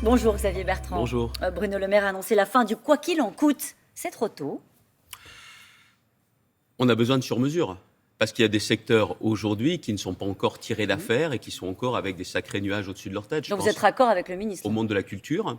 Bonjour Xavier Bertrand. Bonjour. Bruno Le Maire a annoncé la fin du quoi qu'il en coûte. C'est trop tôt. On a besoin de sur-mesure. Parce qu'il y a des secteurs aujourd'hui qui ne sont pas encore tirés d'affaire et qui sont encore avec des sacrés nuages au-dessus de leur tête. Donc vous êtes raccord avec le ministre? Au monde de la culture,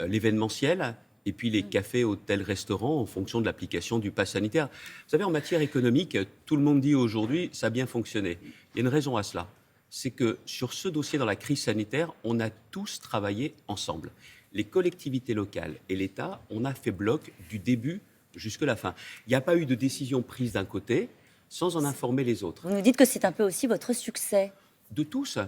l'événementiel, et puis les cafés, hôtels, restaurants en fonction de l'application du pass sanitaire. Vous savez, en matière économique, tout le monde dit aujourd'hui ça a bien fonctionné. Il y a une raison à cela. C'est que sur ce dossier dans la crise sanitaire, on a tous travaillé ensemble. Les collectivités locales et l'État, on a fait bloc du début jusqu'à la fin. Il n'y a pas eu de décision prise d'un côté sans en informer les autres. Vous nous dites que c'est un peu aussi votre succès. De tous,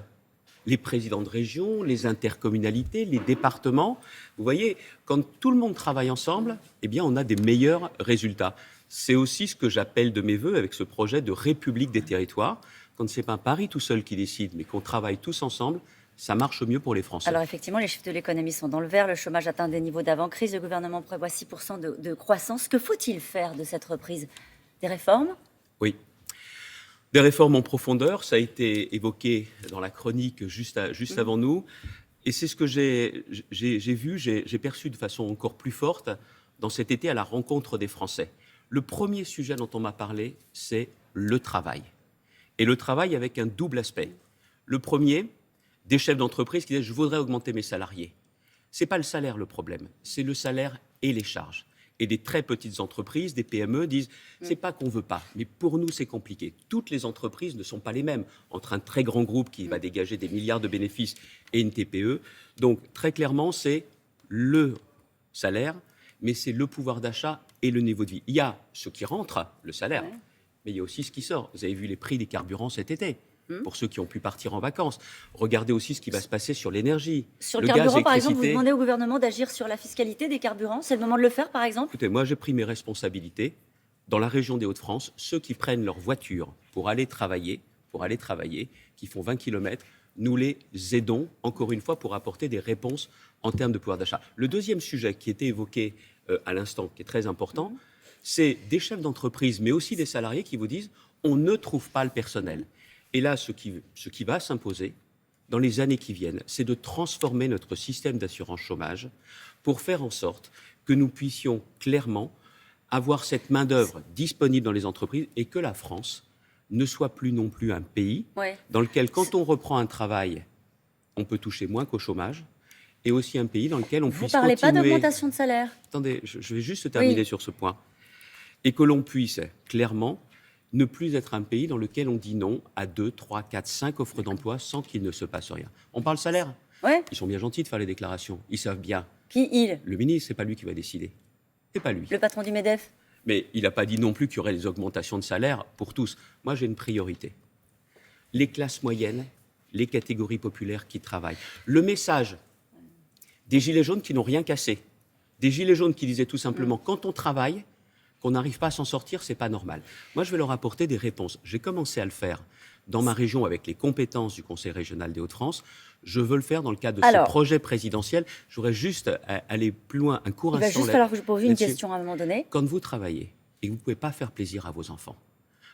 les présidents de région, les intercommunalités, les départements. Vous voyez, quand tout le monde travaille ensemble, eh bien, on a des meilleurs résultats. C'est aussi ce que j'appelle de mes voeux avec ce projet de République des territoires. Quand ce n'est pas Paris tout seul qui décide, mais qu'on travaille tous ensemble, ça marche mieux pour les Français. Alors effectivement, les chiffres de l'économie sont dans le vert. Le chômage atteint des niveaux d'avant-crise. Le gouvernement prévoit 6% de croissance. Que faut-il faire de cette reprise? Des réformes? Oui. Des réformes en profondeur, ça a été évoqué dans la chronique juste avant nous. Et c'est ce que j'ai vu, j'ai perçu de façon encore plus forte dans cet été à la rencontre des Français. Le premier sujet dont on m'a parlé, c'est le travail. Et le travail avec un double aspect. Le premier, des chefs d'entreprise qui disaient « je voudrais augmenter mes salariés ». Ce n'est pas le salaire le problème, c'est le salaire et les charges. Et des très petites entreprises, des PME disent « c'est pas qu'on veut pas, mais pour nous c'est compliqué ». Toutes les entreprises ne sont pas les mêmes entre un très grand groupe qui va dégager des milliards de bénéfices et une TPE. Donc très clairement, c'est le salaire, mais c'est le pouvoir d'achat et le niveau de vie. Il y a ce qui rentre, le salaire, mais il y a aussi ce qui sort. Vous avez vu les prix des carburants cet été. Pour ceux qui ont pu partir en vacances. Regardez aussi ce qui va se passer sur l'énergie. Sur le carburant, par exemple, vous demandez au gouvernement d'agir sur la fiscalité des carburants. C'est le moment de le faire, par exemple? Écoutez, moi, j'ai pris mes responsabilités. Dans la région des Hauts-de-France, ceux qui prennent leur voiture pour aller travailler, qui font 20 km, nous les aidons, encore une fois, pour apporter des réponses en termes de pouvoir d'achat. Le deuxième sujet qui était évoqué à l'instant, qui est très important, c'est des chefs d'entreprise, mais aussi des salariés qui vous disent « on ne trouve pas le personnel ». Et là, ce qui va s'imposer dans les années qui viennent, c'est de transformer notre système d'assurance chômage pour faire en sorte que nous puissions clairement avoir cette main-d'œuvre disponible dans les entreprises et que la France ne soit plus non plus un pays dans lequel, quand on reprend un travail, on peut toucher moins qu'au chômage, et aussi un pays dans lequel on puisse continuer... Vous ne parlez pas d'augmentation de salaire? Attendez, je vais juste terminer sur ce point. Et que l'on puisse clairement ne plus être un pays dans lequel on dit non à 2, 3, 4, 5 offres d'emploi sans qu'il ne se passe rien. On parle salaire. Ils sont bien gentils de faire les déclarations. Ils savent bien. Qui il? Le ministre, c'est pas lui qui va décider. C'est pas lui. Le patron du MEDEF? Mais il n'a pas dit non plus qu'il y aurait des augmentations de salaire pour tous. Moi, j'ai une priorité. Les classes moyennes, les catégories populaires qui travaillent. Le message des gilets jaunes qui n'ont rien cassé. Des gilets jaunes qui disaient tout simplement quand on travaille, qu'on n'arrive pas à s'en sortir, c'est pas normal. Moi, je vais leur apporter des réponses. J'ai commencé à le faire dans ma région avec les compétences du Conseil régional des Hauts-de-France. Je veux le faire dans le cadre de ce projet présidentiel. J'aurais juste à aller plus loin, un court instant. Il va juste falloir que je vous pose une question à un moment donné. Quand vous travaillez et que vous ne pouvez pas faire plaisir à vos enfants,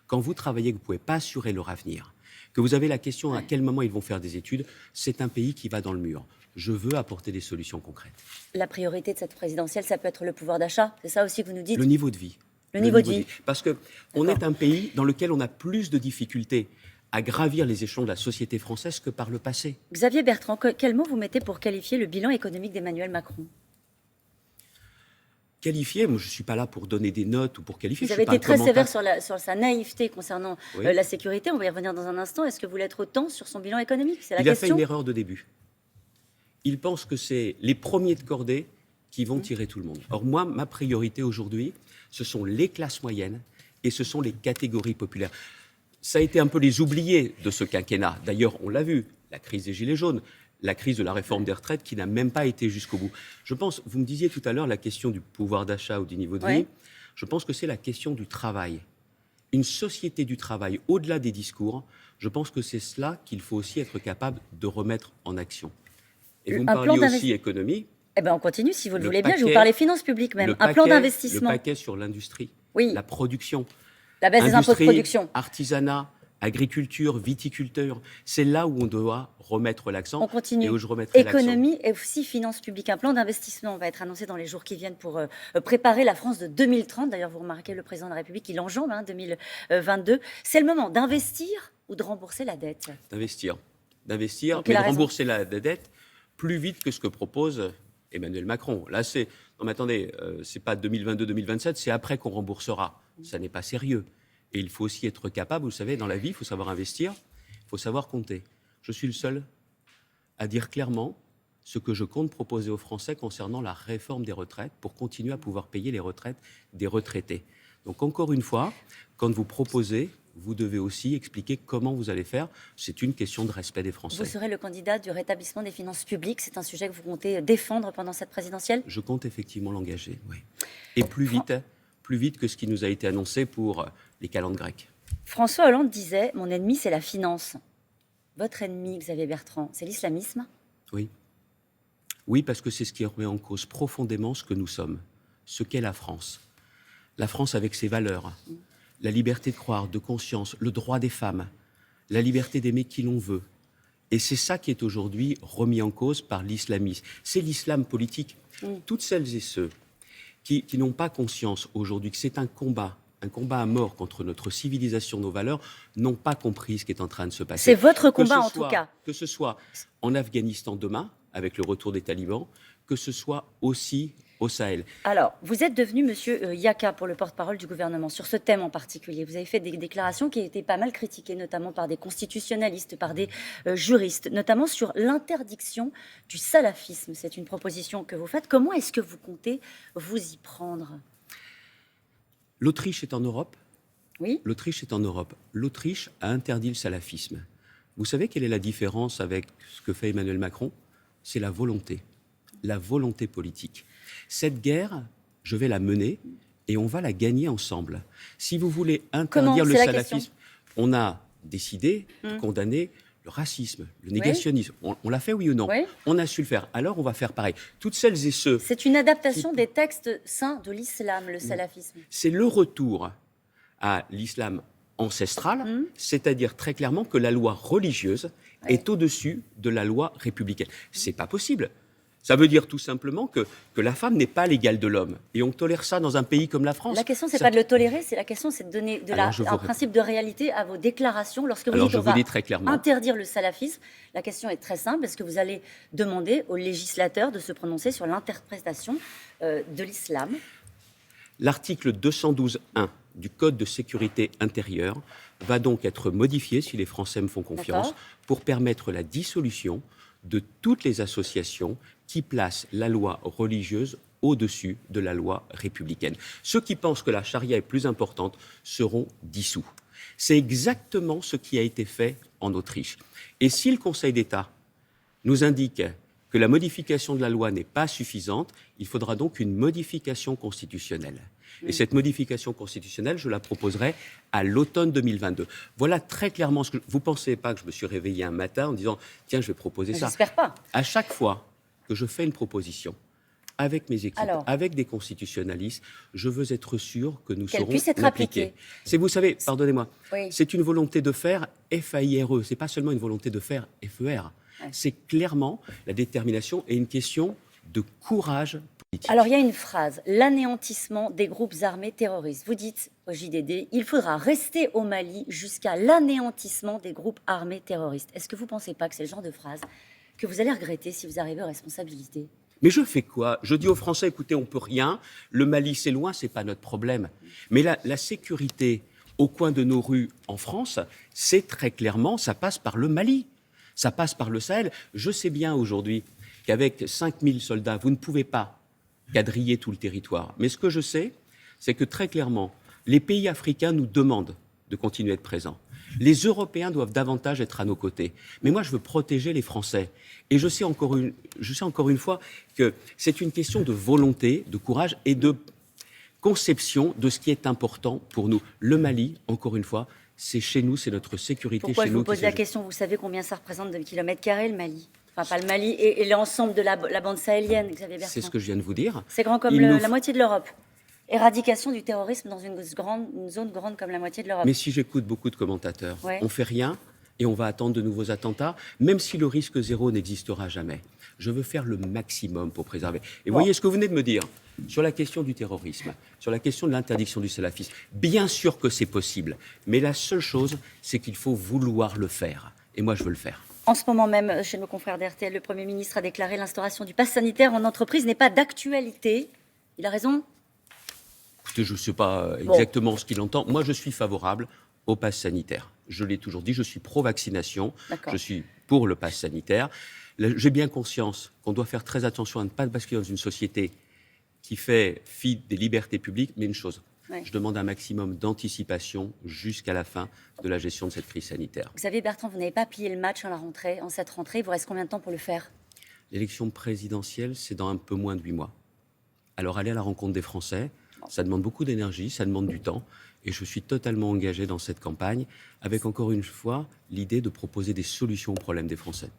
quand vous travaillez et que vous ne pouvez pas assurer leur avenir, que vous avez la question à quel moment ils vont faire des études, c'est un pays qui va dans le mur. Je veux apporter des solutions concrètes. La priorité de cette présidentielle, ça peut être le pouvoir d'achat. C'est ça aussi que vous nous dites? Le niveau de vie. Le niveau de vie. Parce qu'on est un pays dans lequel on a plus de difficultés à gravir les échelons de la société française que par le passé. Xavier Bertrand, quel mot vous mettez pour qualifier le bilan économique d'Emmanuel Macron? Qualifier, moi je ne suis pas là pour donner des notes ou pour qualifier. Vous avez été très sévère sur sa naïveté concernant la sécurité. On va y revenir dans un instant. Est-ce que vous l'êtes autant sur son bilan économique? C'est la question. Il a fait une erreur de début. Il pense que c'est les premiers de cordée qui vont tirer tout le monde. Or moi, ma priorité aujourd'hui, ce sont les classes moyennes et ce sont les catégories populaires. Ça a été un peu les oubliés de ce quinquennat. D'ailleurs, on l'a vu, la crise des Gilets jaunes, la crise de la réforme des retraites qui n'a même pas été jusqu'au bout. Je pense, vous me disiez tout à l'heure la question du pouvoir d'achat ou du niveau de vie, je pense que c'est la question du travail. Une société du travail, au-delà des discours, je pense que c'est cela qu'il faut aussi être capable de remettre en action. Et vous me parliez aussi économie. Eh bien, on continue, si vous le voulez bien. Je vais vous parler finances publiques même. Un plan d'investissement. Le paquet sur l'industrie, la production. La baisse des impôts de production. Artisanat, agriculture, viticulture, c'est là où on doit remettre l'accent. On continue. Et où je remettrai l'accent. Économie et aussi finances publiques. Un plan d'investissement va être annoncé dans les jours qui viennent pour préparer la France de 2030. D'ailleurs, vous remarquez le président de la République, il enjambe 2022. C'est le moment d'investir ou de rembourser la dette? D'investir, Donc, mais il a de raison. rembourser la dette plus vite que ce que propose Emmanuel Macron. Là, c'est... Non, mais attendez, c'est pas 2022-2027, c'est après qu'on remboursera. Ça n'est pas sérieux. Et il faut aussi être capable, vous savez, dans la vie, il faut savoir investir, il faut savoir compter. Je suis le seul à dire clairement ce que je compte proposer aux Français concernant la réforme des retraites pour continuer à pouvoir payer les retraites des retraités. Donc, encore une fois, quand vous proposez, vous devez aussi expliquer comment vous allez faire. C'est une question de respect des Français. Vous serez le candidat du rétablissement des finances publiques. C'est un sujet que vous comptez défendre pendant cette présidentielle? Je compte effectivement l'engager, oui. Et plus vite que ce qui nous a été annoncé pour les calendes grecques. François Hollande disait « Mon ennemi, c'est la finance ». Votre ennemi, Xavier Bertrand, c'est l'islamisme? Oui. Oui, parce que c'est ce qui remet en cause profondément ce que nous sommes, ce qu'est la France. La France avec ses valeurs, la liberté de croire, de conscience, le droit des femmes, la liberté d'aimer qui l'on veut. Et c'est ça qui est aujourd'hui remis en cause par l'islamisme. C'est l'islam politique. Toutes celles et ceux qui n'ont pas conscience aujourd'hui que c'est un combat à mort contre notre civilisation, nos valeurs, n'ont pas compris ce qui est en train de se passer. C'est votre combat en tout cas. Que ce soit en Afghanistan demain, avec le retour des talibans, que ce soit aussi au Sahel. Alors, vous êtes devenu monsieur Yaka pour le porte-parole du gouvernement sur ce thème en particulier. Vous avez fait des déclarations qui étaient pas mal critiquées, notamment par des constitutionnalistes, par des juristes, notamment sur l'interdiction du salafisme. C'est une proposition que vous faites. Comment est-ce que vous comptez vous y prendre? L'Autriche est en Europe. Oui. L'Autriche est en Europe. L'Autriche a interdit le salafisme. Vous savez quelle est la différence avec ce que fait Emmanuel Macron? C'est la volonté politique. Cette guerre, je vais la mener et on va la gagner ensemble. Si vous voulez interdire le salafisme, on a décidé de condamner le racisme, le négationnisme. Oui. On l'a fait, oui ou non? Oui. On a su le faire. Alors, on va faire pareil. Toutes celles et ceux... C'est une adaptation des textes saints de l'islam, le salafisme. C'est le retour à l'islam ancestral, c'est-à-dire très clairement que la loi religieuse est au-dessus de la loi républicaine. C'est pas possible. Ça veut dire tout simplement que la femme n'est pas l'égale de l'homme. Et on tolère ça dans un pays comme la France. La question, c'est pas de le tolérer, c'est la question, c'est de donner un principe de réalité à vos déclarations. Lorsque vous dites on va interdire le salafisme, la question est très simple. Est-ce que vous allez demander aux législateurs de se prononcer sur l'interprétation de l'islam? L'article 212.1 du Code de sécurité intérieure va donc être modifié, si les Français me font confiance, pour permettre la dissolution de toutes les associations qui placent la loi religieuse au-dessus de la loi républicaine. Ceux qui pensent que la charia est plus importante seront dissous. C'est exactement ce qui a été fait en Autriche. Et si le Conseil d'État nous indique que la modification de la loi n'est pas suffisante, il faudra donc une modification constitutionnelle. Et cette modification constitutionnelle, je la proposerai à l'automne 2022. Voilà très clairement ce que... Vous ne pensez pas que je me suis réveillé un matin en disant « Tiens, je vais proposer ça ». J'espère pas. À chaque fois que je fais une proposition avec mes équipes, avec des constitutionnalistes, je veux être sûr que nous serons appliqués. C'est, vous savez, pardonnez-moi, c'est une volonté de faire FAIRE. Ce n'est pas seulement une volonté de faire FER. C'est clairement la détermination et une question de courage politique. Alors, il y a une phrase, l'anéantissement des groupes armés terroristes. Vous dites au JDD, il faudra rester au Mali jusqu'à l'anéantissement des groupes armés terroristes. Est-ce que vous ne pensez pas que c'est le genre de phrase que vous allez regretter si vous arrivez aux responsabilités? Mais je fais quoi? Je dis aux Français, écoutez, on ne peut rien. Le Mali, c'est loin, ce n'est pas notre problème. Mais la sécurité au coin de nos rues en France, c'est très clairement, ça passe par le Mali. Ça passe par le Sahel. Je sais bien aujourd'hui qu'avec 5000 soldats, vous ne pouvez pas quadriller tout le territoire. Mais ce que je sais, c'est que très clairement, les pays africains nous demandent de continuer à être présents. Les Européens doivent davantage être à nos côtés. Mais moi, je veux protéger les Français. Et je sais encore une fois que c'est une question de volonté, de courage et de conception de ce qui est important pour nous. Le Mali, encore une fois, c'est chez nous, c'est notre sécurité. Pourquoi chez je nous vous pose la question? Vous savez combien ça représente de kilomètres carrés, le Mali? Enfin, pas le Mali, et l'ensemble de la bande sahélienne, Xavier Bertrand. C'est ce que je viens de vous dire. C'est grand comme la moitié de l'Europe. Éradication du terrorisme dans une zone grande comme la moitié de l'Europe. Mais si j'écoute beaucoup de commentateurs, Ouais. on fait rien et on va attendre de nouveaux attentats, même si le risque zéro n'existera jamais. Je veux faire le maximum pour préserver. Et voyez ce que vous venez de me dire sur la question du terrorisme, sur la question de l'interdiction du salafisme. Bien sûr que c'est possible, mais la seule chose, c'est qu'il faut vouloir le faire. Et moi, je veux le faire. En ce moment même, chez nos confrères d'RTL, le Premier ministre a déclaré l'instauration du pass sanitaire en entreprise n'est pas d'actualité. Il a raison ? Écoutez, je ne sais pas exactement ce qu'il entend. Moi, je suis favorable au pass sanitaire. Je l'ai toujours dit, je suis pro-vaccination. D'accord. Je suis pour le pass sanitaire. J'ai bien conscience qu'on doit faire très attention à ne pas basculer dans une société qui fait fi des libertés publiques. Mais une chose, je demande un maximum d'anticipation jusqu'à la fin de la gestion de cette crise sanitaire. Xavier Bertrand, vous n'avez pas plié le match en cette rentrée. Il vous reste combien de temps pour le faire ? L'élection présidentielle, c'est dans un peu moins de 8 mois. Alors, aller à la rencontre des Français, ça demande beaucoup d'énergie, ça demande du temps. Et je suis totalement engagé dans cette campagne avec, encore une fois, l'idée de proposer des solutions aux problèmes des Français.